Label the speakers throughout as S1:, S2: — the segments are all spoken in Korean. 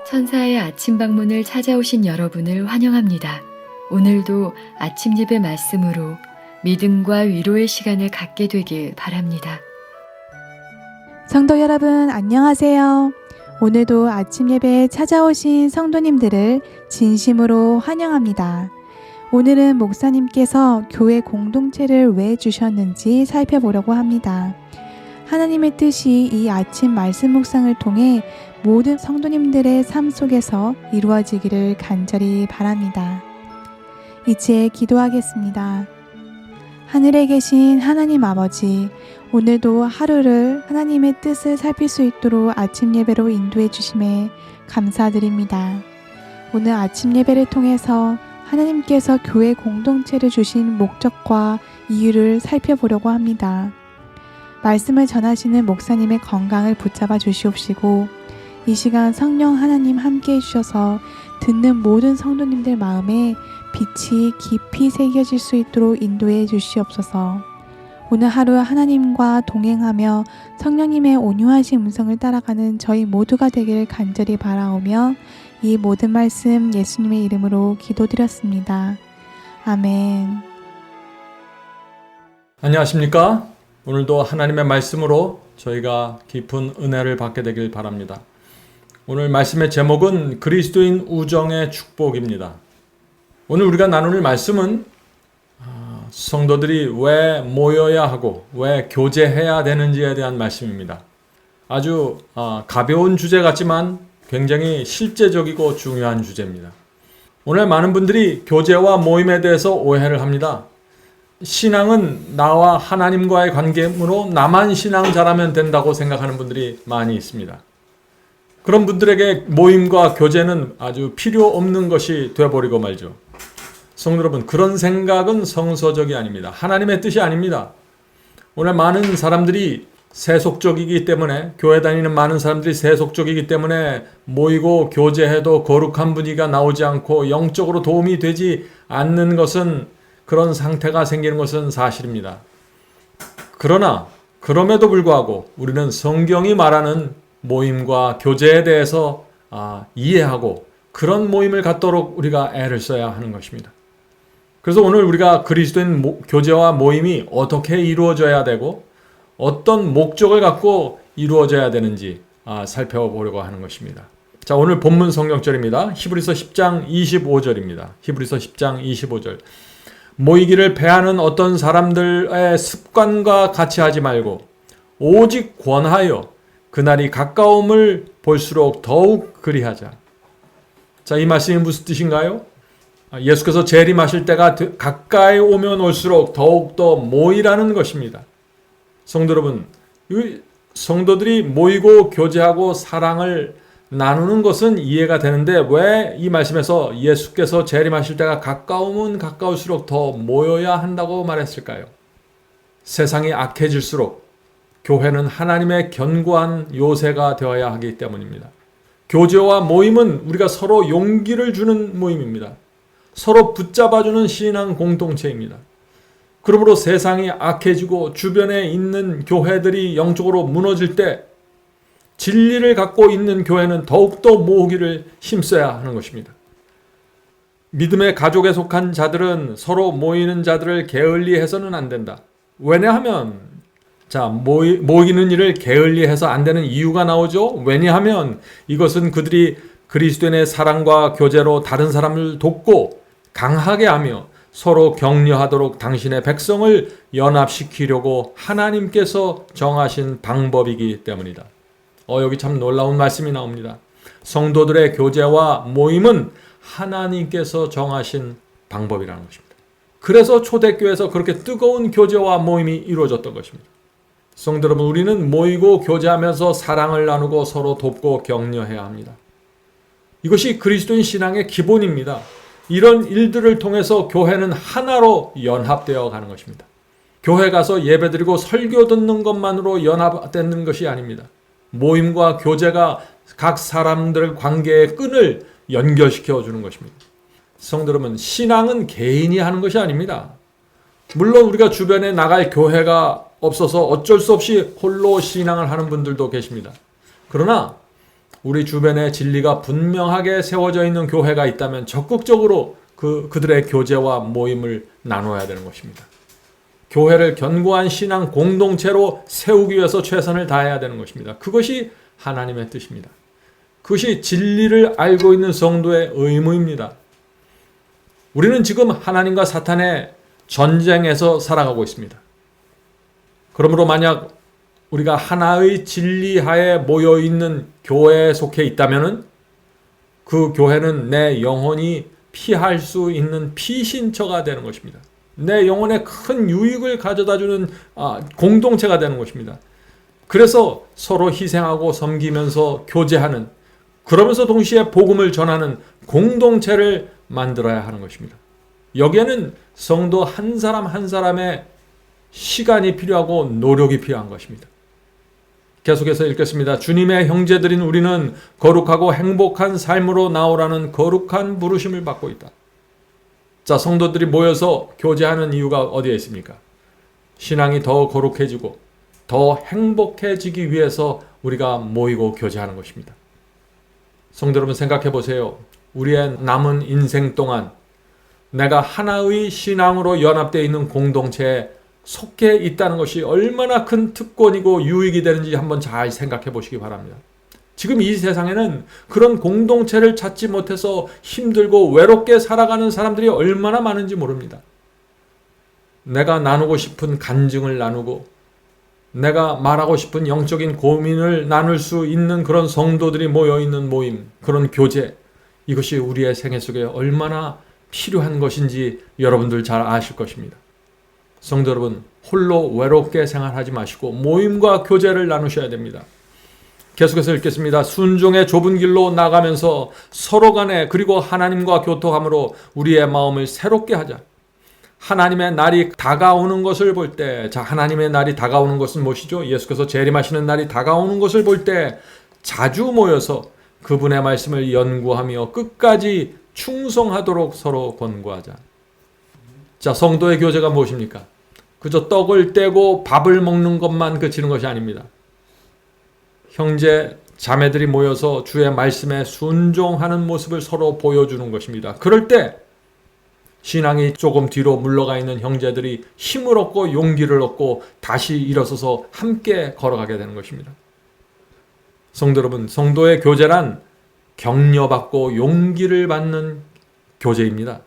S1: 천사의 아침 방문을 찾아오신 여러분을 환영합니다. 오늘도 아침 예배 말씀으로 믿음과 위로의 시간을 갖게 되길 바랍니다.
S2: 성도 여러분 안녕하세요. 오늘도 아침 예배에 찾아오신 성도님들을 진심으로 환영합니다. 오늘은 목사님께서 교회 공동체를 왜 주셨는지 살펴보려고 합니다. 하나님의 뜻이 이 아침 말씀 묵상을 통해 모든 성도님들의 삶 속에서 이루어지기를 간절히 바랍니다. 이제 기도하겠습니다. 하늘에 계신 하나님 아버지, 오늘도 하루를 하나님의 뜻을 살필 수 있도록 아침 예배로 인도해 주심에 감사드립니다. 오늘 아침 예배를 통해서 하나님께서 교회 공동체를 주신 목적과 이유를 살펴보려고 합니다. 말씀을 전하시는 목사님의 건강을 붙잡아 주시옵시고 이 시간 성령 하나님 함께 해주셔서 듣는 모든 성도님들 마음에 빛이 깊이 새겨질 수 있도록 인도해 주시옵소서. 오늘 하루 하나님과 동행하며 성령님의 온유하신 음성을 따라가는 저희 모두가 되기를 간절히 바라오며 이 모든 말씀 예수님의 이름으로 기도드렸습니다. 아멘.
S3: 안녕하십니까? 오늘도 하나님의 말씀으로 저희가 깊은 은혜를 받게 되길 바랍니다. 오늘 말씀의 제목은 그리스도인 우정의 축복입니다. 오늘 우리가 나눌 말씀은 성도들이 왜 모여야 하고 왜 교제해야 되는지에 대한 말씀입니다. 아주 가벼운 주제 같지만 굉장히 실제적이고 중요한 주제입니다. 오늘 많은 분들이 교제와 모임에 대해서 오해를 합니다. 신앙은 나와 하나님과의 관계므로 나만 신앙 잘하면 된다고 생각하는 분들이 많이 있습니다. 그런 분들에게 모임과 교제는 아주 필요 없는 것이 되어버리고 말죠. 성도 여러분, 그런 생각은 성서적이 아닙니다. 하나님의 뜻이 아닙니다. 오늘 많은 사람들이 세속적이기 때문에, 교회 다니는 많은 사람들이 세속적이기 때문에 모이고 교제해도 거룩한 분위기가 나오지 않고 영적으로 도움이 되지 않는 것은, 그런 상태가 생기는 것은 사실입니다. 그러나 그럼에도 불구하고 우리는 성경이 말하는 모임과 교제에 대해서 이해하고 그런 모임을 갖도록 우리가 애를 써야 하는 것입니다. 그래서 오늘 우리가 그리스도인 교제와 모임이 어떻게 이루어져야 되고 어떤 목적을 갖고 이루어져야 되는지 살펴보려고 하는 것입니다. 자, 오늘 본문 성경절입니다. 히브리서 10장 25절입니다. 히브리서 10장 25절. 모이기를 패하는 어떤 사람들의 습관과 같이 하지 말고 오직 권하여 그날이 가까움을 볼수록 더욱 그리하자. 자, 이 말씀이 무슨 뜻인가요? 예수께서 재림하실 때가 가까이 오면 올수록 더욱더 모이라는 것입니다. 성도 여러분, 성도들이 모이고 교제하고 사랑을 나누는 것은 이해가 되는데 왜 이 말씀에서 예수께서 재림하실 때가 가까우면 가까울수록 더 모여야 한다고 말했을까요? 세상이 악해질수록 교회는 하나님의 견고한 요새가 되어야 하기 때문입니다. 교제와 모임은 우리가 서로 용기를 주는 모임입니다. 서로 붙잡아주는 신앙 공동체입니다. 그러므로 세상이 악해지고 주변에 있는 교회들이 영적으로 무너질 때 진리를 갖고 있는 교회는 더욱더 모으기를 힘써야 하는 것입니다. 믿음의 가족에 속한 자들은 서로 모이는 자들을 게을리해서는 안 된다. 왜냐하면 모이는 일을 게을리해서 안 되는 이유가 나오죠. 왜냐하면 이것은 그들이 그리스도인의 사랑과 교제로 다른 사람을 돕고 강하게 하며 서로 격려하도록 당신의 백성을 연합시키려고 하나님께서 정하신 방법이기 때문이다. 여기 참 놀라운 말씀이 나옵니다. 성도들의 교제와 모임은 하나님께서 정하신 방법이라는 것입니다. 그래서 초대교회에서 그렇게 뜨거운 교제와 모임이 이루어졌던 것입니다. 성도 여러분, 우리는 모이고 교제하면서 사랑을 나누고 서로 돕고 격려해야 합니다. 이것이 그리스도인 신앙의 기본입니다. 이런 일들을 통해서 교회는 하나로 연합되어 가는 것입니다. 교회 가서 예배드리고 설교 듣는 것만으로 연합되는 것이 아닙니다. 모임과 교제가 각 사람들 관계의 끈을 연결시켜 주는 것입니다. 성도 여러분, 신앙은 개인이 하는 것이 아닙니다. 물론 우리가 주변에 나갈 교회가 없어서 어쩔 수 없이 홀로 신앙을 하는 분들도 계십니다. 그러나 우리 주변에 진리가 분명하게 세워져 있는 교회가 있다면 적극적으로 그들의 교제와 모임을 나눠야 되는 것입니다. 교회를 견고한 신앙 공동체로 세우기 위해서 최선을 다해야 되는 것입니다. 그것이 하나님의 뜻입니다. 그것이 진리를 알고 있는 성도의 의무입니다. 우리는 지금 하나님과 사탄의 전쟁에서 살아가고 있습니다. 그러므로 만약 우리가 하나의 진리하에 모여있는 교회에 속해 있다면 그 교회는 내 영혼이 피할 수 있는 피신처가 되는 것입니다. 내 영혼에 큰 유익을 가져다주는 공동체가 되는 것입니다. 그래서 서로 희생하고 섬기면서 교제하는, 그러면서 동시에 복음을 전하는 공동체를 만들어야 하는 것입니다. 여기에는 성도 한 사람 한 사람의 시간이 필요하고 노력이 필요한 것입니다. 계속해서 읽겠습니다. 주님의 형제들인 우리는 거룩하고 행복한 삶으로 나오라는 거룩한 부르심을 받고 있다. 자, 성도들이 모여서 교제하는 이유가 어디에 있습니까? 신앙이 더 거룩해지고 더 행복해지기 위해서 우리가 모이고 교제하는 것입니다. 성도 여러분, 생각해 보세요. 우리의 남은 인생 동안 내가 하나의 신앙으로 연합되어 있는 공동체에 속해 있다는 것이 얼마나 큰 특권이고 유익이 되는지 한번 잘 생각해 보시기 바랍니다. 지금 이 세상에는 그런 공동체를 찾지 못해서 힘들고 외롭게 살아가는 사람들이 얼마나 많은지 모릅니다. 내가 나누고 싶은 간증을 나누고 내가 말하고 싶은 영적인 고민을 나눌 수 있는 그런 성도들이 모여있는 모임, 그런 교제, 이것이 우리의 생애 속에 얼마나 필요한 것인지 여러분들 잘 아실 것입니다. 성도 여러분, 홀로 외롭게 생활하지 마시고 모임과 교제를 나누셔야 됩니다. 계속해서 읽겠습니다. 순종의 좁은 길로 나가면서 서로 간에 그리고 하나님과 교통함으로 우리의 마음을 새롭게 하자. 하나님의 날이 다가오는 것을 볼 때, 자, 하나님의 날이 다가오는 것은 무엇이죠? 예수께서 재림하시는 날이 다가오는 것을 볼 때 자주 모여서 그분의 말씀을 연구하며 끝까지 충성하도록 서로 권고하자. 자, 성도의 교제가 무엇입니까? 그저 떡을 떼고 밥을 먹는 것만 그치는 것이 아닙니다. 형제, 자매들이 모여서 주의 말씀에 순종하는 모습을 서로 보여주는 것입니다. 그럴 때 신앙이 조금 뒤로 물러가 있는 형제들이 힘을 얻고 용기를 얻고 다시 일어서서 함께 걸어가게 되는 것입니다. 성도 여러분, 성도의 교제란 격려받고 용기를 받는 교제입니다.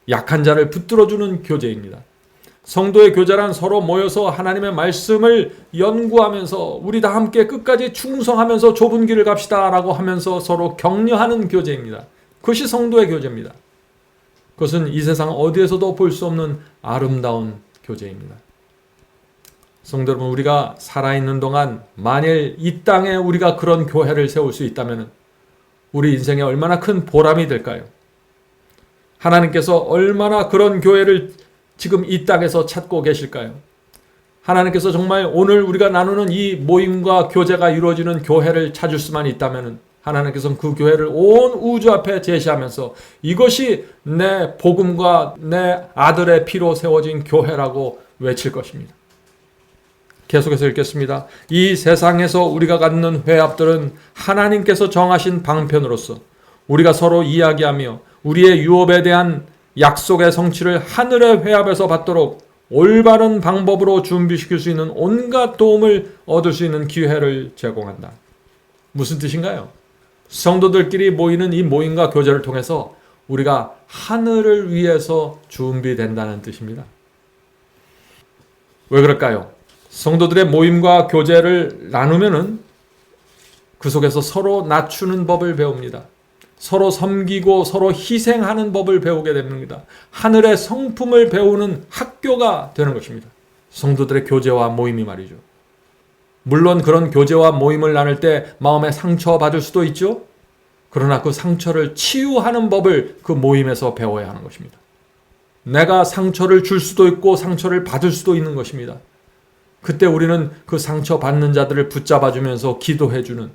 S3: 약한 자를 붙들어주는 교제입니다. 성도의 교제란 서로 모여서 하나님의 말씀을 연구하면서 우리 다 함께 끝까지 충성하면서 좁은 길을 갑시다 라고 하면서 서로 격려하는 교제입니다. 그것이 성도의 교제입니다. 그것은 이 세상 어디에서도 볼 수 없는 아름다운 교제입니다. 성도 여러분, 우리가 살아있는 동안 만일 이 땅에 우리가 그런 교회를 세울 수 있다면 우리 인생에 얼마나 큰 보람이 될까요? 하나님께서 얼마나 그런 교회를 지금 이 땅에서 찾고 계실까요? 하나님께서 정말 오늘 우리가 나누는 이 모임과 교제가 이루어지는 교회를 찾을 수만 있다면 하나님께서는 그 교회를 온 우주 앞에 제시하면서 이것이 내 복음과 내 아들의 피로 세워진 교회라고 외칠 것입니다. 계속해서 읽겠습니다. 이 세상에서 우리가 갖는 회합들은 하나님께서 정하신 방편으로서 우리가 서로 이야기하며 우리의 유업에 대한 약속의 성취를 하늘의 회합에서 받도록 올바른 방법으로 준비시킬 수 있는 온갖 도움을 얻을 수 있는 기회를 제공한다. 무슨 뜻인가요? 성도들끼리 모이는 이 모임과 교제를 통해서 우리가 하늘을 위해서 준비된다는 뜻입니다. 왜 그럴까요? 성도들의 모임과 교제를 나누면은 그 속에서 서로 낮추는 법을 배웁니다. 서로 섬기고 서로 희생하는 법을 배우게 됩니다. 하늘의 성품을 배우는 학교가 되는 것입니다. 성도들의 교제와 모임이 말이죠. 물론 그런 교제와 모임을 나눌 때 마음에 상처받을 수도 있죠. 그러나 그 상처를 치유하는 법을 그 모임에서 배워야 하는 것입니다. 내가 상처를 줄 수도 있고 상처를 받을 수도 있는 것입니다. 그때 우리는 그 상처받는 자들을 붙잡아주면서 기도해주는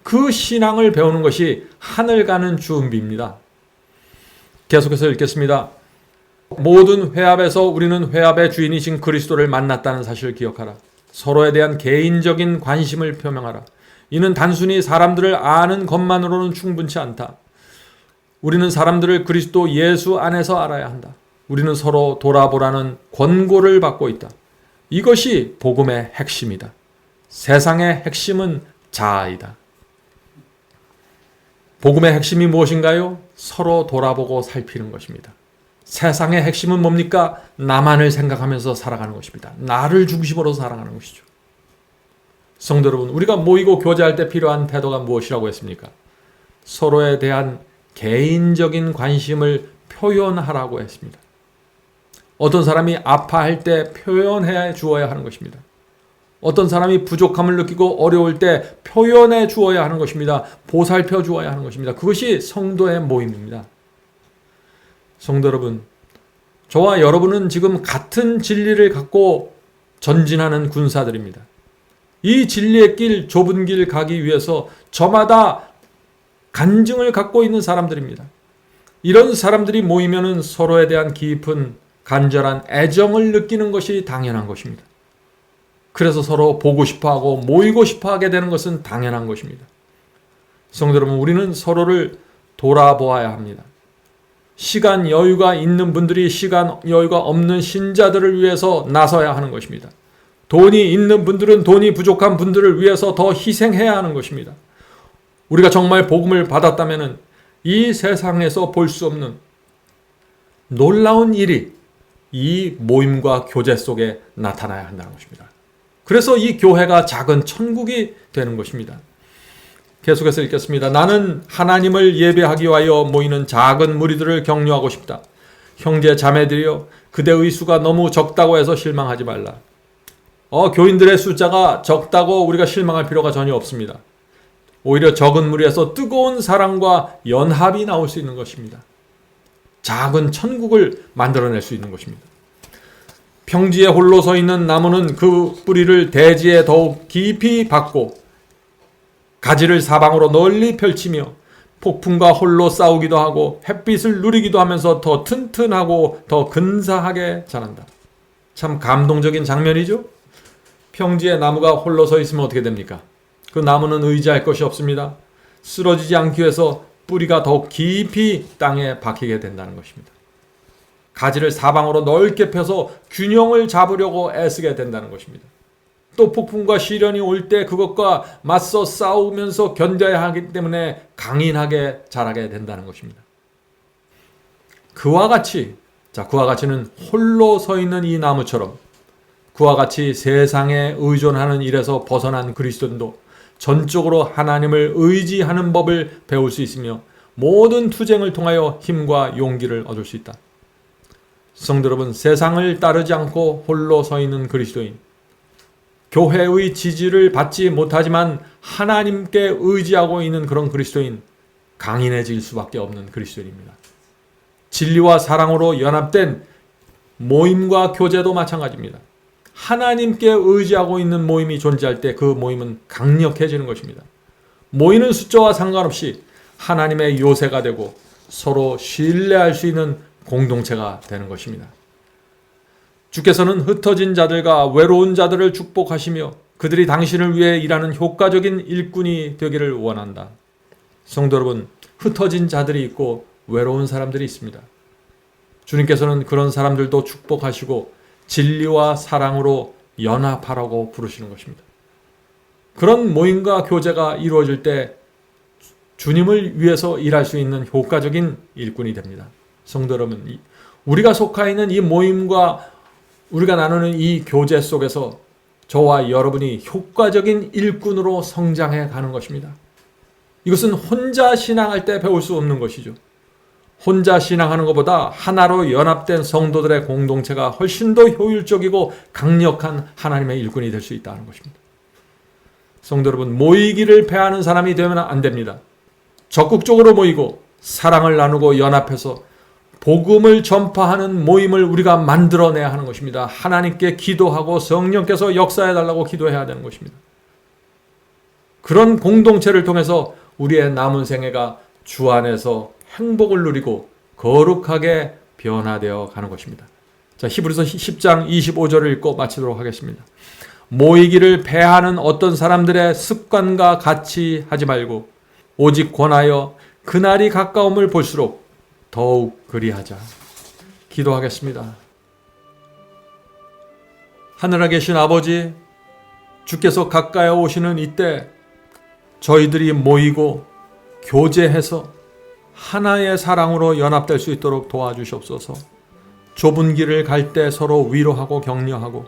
S3: 그 신앙을 배우는 것이 하늘 가는 준비입니다. 계속해서 읽겠습니다. 모든 회합에서 우리는 회합의 주인이신 그리스도를 만났다는 사실을 기억하라. 서로에 대한 개인적인 관심을 표명하라. 이는 단순히 사람들을 아는 것만으로는 충분치 않다. 우리는 사람들을 그리스도 예수 안에서 알아야 한다. 우리는 서로 돌아보라는 권고를 받고 있다. 이것이 복음의 핵심이다. 세상의 핵심은 자아이다. 복음의 핵심이 무엇인가요? 서로 돌아보고 살피는 것입니다. 세상의 핵심은 뭡니까? 나만을 생각하면서 살아가는 것입니다. 나를 중심으로 살아가는 것이죠. 성도 여러분, 우리가 모이고 교제할 때 필요한 태도가 무엇이라고 했습니까? 서로에 대한 개인적인 관심을 표현하라고 했습니다. 어떤 사람이 아파할 때 표현해 주어야 하는 것입니다. 어떤 사람이 부족함을 느끼고 어려울 때 표현해 주어야 하는 것입니다. 보살펴 주어야 하는 것입니다. 그것이 성도의 모임입니다. 성도 여러분, 저와 여러분은 지금 같은 진리를 갖고 전진하는 군사들입니다. 이 진리의 길, 좁은 길 가기 위해서 저마다 간증을 갖고 있는 사람들입니다. 이런 사람들이 모이면은 서로에 대한 깊은 간절한 애정을 느끼는 것이 당연한 것입니다. 그래서 서로 보고 싶어하고 모이고 싶어하게 되는 것은 당연한 것입니다. 성도 여러분, 우리는 서로를 돌아보아야 합니다. 시간 여유가 있는 분들이 시간 여유가 없는 신자들을 위해서 나서야 하는 것입니다. 돈이 있는 분들은 돈이 부족한 분들을 위해서 더 희생해야 하는 것입니다. 우리가 정말 복음을 받았다면 이 세상에서 볼 수 없는 놀라운 일이 이 모임과 교제 속에 나타나야 한다는 것입니다. 그래서 이 교회가 작은 천국이 되는 것입니다. 계속해서 읽겠습니다. 나는 하나님을 예배하기 위하여 모이는 작은 무리들을 격려하고 싶다. 형제 자매들이여, 그대의 수가 너무 적다고 해서 실망하지 말라. 교인들의 숫자가 적다고 우리가 실망할 필요가 전혀 없습니다. 오히려 적은 무리에서 뜨거운 사랑과 연합이 나올 수 있는 것입니다. 작은 천국을 만들어낼 수 있는 것입니다. 평지에 홀로 서 있는 나무는 그 뿌리를 대지에 더욱 깊이 박고 가지를 사방으로 널리 펼치며 폭풍과 홀로 싸우기도 하고 햇빛을 누리기도 하면서 더 튼튼하고 더 근사하게 자란다. 참 감동적인 장면이죠? 평지에 나무가 홀로 서 있으면 어떻게 됩니까? 그 나무는 의지할 것이 없습니다. 쓰러지지 않기 위해서 뿌리가 더욱 깊이 땅에 박히게 된다는 것입니다. 가지를 사방으로 넓게 펴서 균형을 잡으려고 애쓰게 된다는 것입니다. 또 폭풍과 시련이 올 때 그것과 맞서 싸우면서 견뎌야 하기 때문에 강인하게 자라게 된다는 것입니다. 그와 같이는 홀로 서 있는 이 나무처럼 그와 같이 세상에 의존하는 일에서 벗어난 그리스도인도 전적으로 하나님을 의지하는 법을 배울 수 있으며 모든 투쟁을 통하여 힘과 용기를 얻을 수 있다. 성도 여러분, 세상을 따르지 않고 홀로 서 있는 그리스도인, 교회의 지지를 받지 못하지만 하나님께 의지하고 있는 그런 그리스도인, 강인해질 수밖에 없는 그리스도인입니다. 진리와 사랑으로 연합된 모임과 교제도 마찬가지입니다. 하나님께 의지하고 있는 모임이 존재할 때 그 모임은 강력해지는 것입니다. 모이는 숫자와 상관없이 하나님의 요새가 되고 서로 신뢰할 수 있는 공동체가 되는 것입니다. 주께서는 흩어진 자들과 외로운 자들을 축복하시며 그들이 당신을 위해 일하는 효과적인 일꾼이 되기를 원한다. 성도 여러분, 흩어진 자들이 있고 외로운 사람들이 있습니다. 주님께서는 그런 사람들도 축복하시고 진리와 사랑으로 연합하라고 부르시는 것입니다. 그런 모임과 교제가 이루어질 때 주님을 위해서 일할 수 있는 효과적인 일꾼이 됩니다. 성도 여러분, 우리가 속하 있는 이 모임과 우리가 나누는 이 교제 속에서 저와 여러분이 효과적인 일꾼으로 성장해 가는 것입니다. 이것은 혼자 신앙할 때 배울 수 없는 것이죠. 혼자 신앙하는 것보다 하나로 연합된 성도들의 공동체가 훨씬 더 효율적이고 강력한 하나님의 일꾼이 될 수 있다는 것입니다. 성도 여러분, 모이기를 패하는 사람이 되면 안 됩니다. 적극적으로 모이고 사랑을 나누고 연합해서 복음을 전파하는 모임을 우리가 만들어내야 하는 것입니다. 하나님께 기도하고 성령께서 역사해달라고 기도해야 되는 것입니다. 그런 공동체를 통해서 우리의 남은 생애가 주 안에서 행복을 누리고 거룩하게 변화되어 가는 것입니다. 자, 히브리서 10장 25절을 읽고 마치도록 하겠습니다. 모이기를 배하는 어떤 사람들의 습관과 같이 하지 말고 오직 권하여 그날이 가까움을 볼수록 더욱 그리하자. 기도하겠습니다. 하늘에 계신 아버지, 주께서 가까이 오시는 이때 저희들이 모이고 교제해서 하나의 사랑으로 연합될 수 있도록 도와주시옵소서. 좁은 길을 갈 때 서로 위로하고 격려하고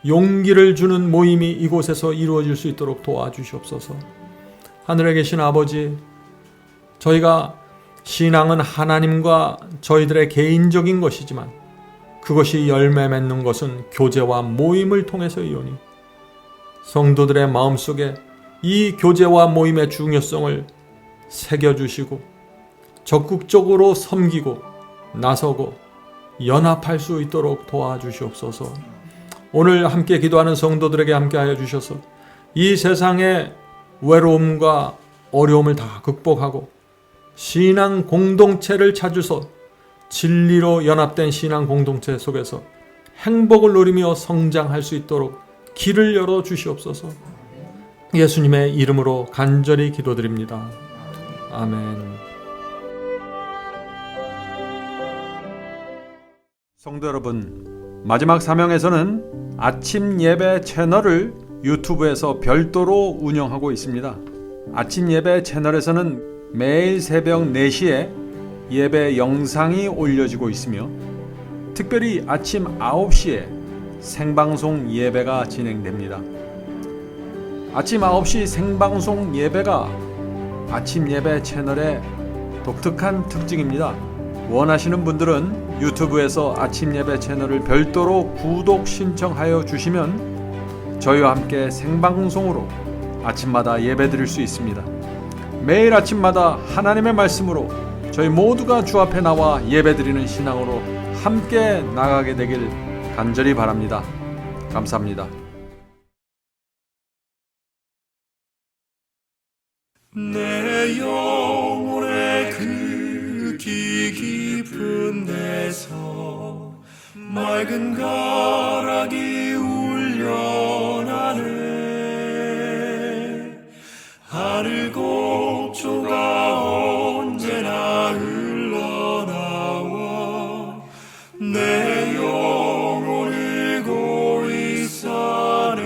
S3: 용기를 주는 모임이 이곳에서 이루어질 수 있도록 도와주시옵소서. 하늘에 계신 아버지, 저희가 신앙은 하나님과 저희들의 개인적인 것이지만 그것이 열매 맺는 것은 교제와 모임을 통해서이오니 성도들의 마음속에 이 교제와 모임의 중요성을 새겨주시고 적극적으로 섬기고 나서고 연합할 수 있도록 도와주시옵소서. 오늘 함께 기도하는 성도들에게 함께하여 주셔서 이 세상의 외로움과 어려움을 다 극복하고 신앙 공동체를 찾으서 진리로 연합된 신앙 공동체 속에서 행복을 누리며 성장할 수 있도록 길을 열어 주시옵소서. 예수님의 이름으로 간절히 기도드립니다. 아멘. 성도 여러분, 마지막 사명에서는 아침 예배 채널을 유튜브에서 별도로 운영하고 있습니다. 아침 예배 채널에서는 매일 새벽 4시에 예배 영상이 올려지고 있으며 특별히 아침 9시에 생방송 예배가 진행됩니다. 아침 9시 생방송 예배가 아침 예배 채널의 독특한 특징입니다. 원하시는 분들은 유튜브에서 아침 예배 채널을 별도로 구독 신청하여 주시면 저희와 함께 생방송으로 아침마다 예배 드릴 수 있습니다. 매일 아침마다 하나님의 말씀으로 저희 모두가 주 앞에 나와 예배 드리는 신앙으로 함께 나가게 되길 간절히 바랍니다. 감사합니다.
S4: 내 영혼의 극히 깊은 데서 맑은 가락이 울려나네. 하늘 곡조가 언제나 흘러나와 내 영혼을 고이 싸네.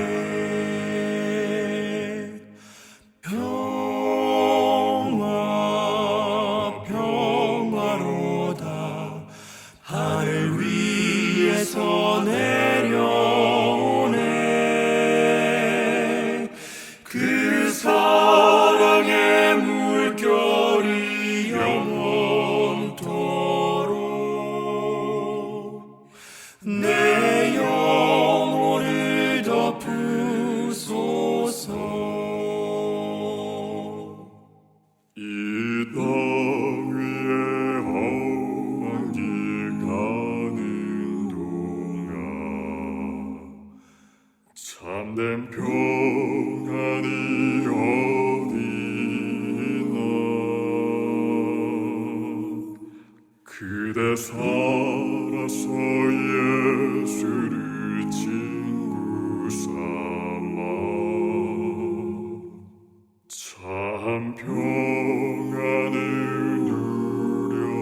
S4: 평화로다 하늘 위에서 내려오네. 그 사랑의 물결이 영원토록 내 영혼을 덮으소서. 이 땅 위에 험한 길 가는 동안 참된 평안이 어디 있나. 그대 살아서 예수를 친구 삼아 참 평안을 누려보라.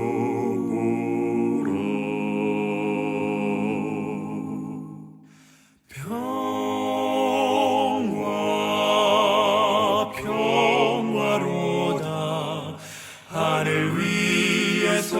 S4: 평화로다 하늘 위에서